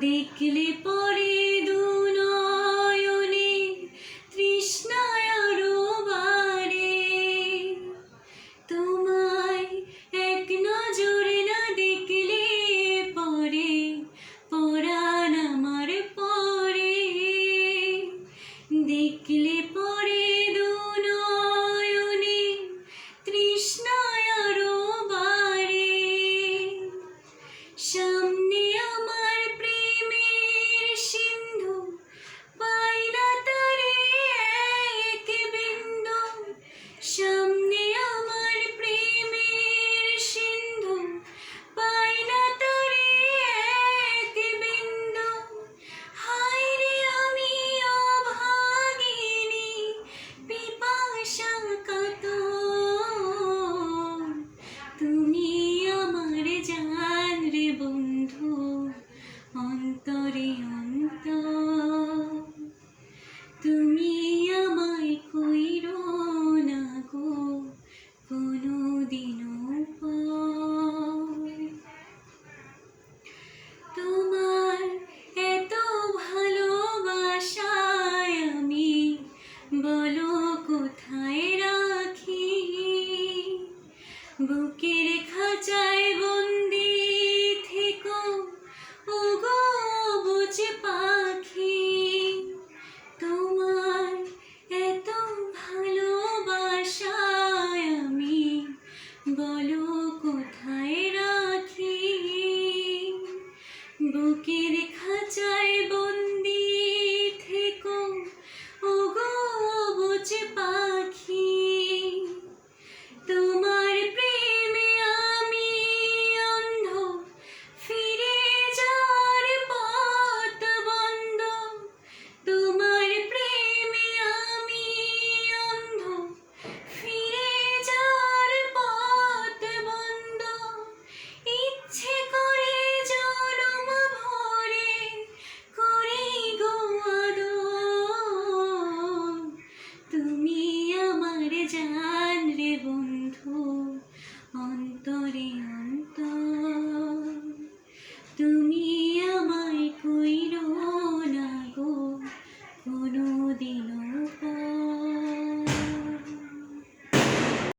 দেখলে পরে দু নয়নে তৃষ্ণায় আরো বাড়ে। তোমায় এক নজরে না দেখলে পরে পরাণ আমার পরে। দেখলে পরে দু নয়নে তৃষ্ণায় আরো বাড়ে। সামনে আমার প্রেমের সিন্ধু, পাই না তারে এক বিন্দু। সামনে আমার প্রেমের সিন্ধু, পাই না তারে এক বিন্দু। হায় রে আমি অভাগিনী, পিপাসা কাতর। তুমি আমার জান রে বন্ধু, অন্তরে অন্তর। তুমি আমায় কইরো না গো কোনোদিনও পর। তোমার এত ভালোবাসায় আমি বলো কোথায় রাখি। বুকের খাঁচায় বন্দি থেকো ওগো অবুঝ পাখি। তোমার এত ভালোবাসায় আমি বলো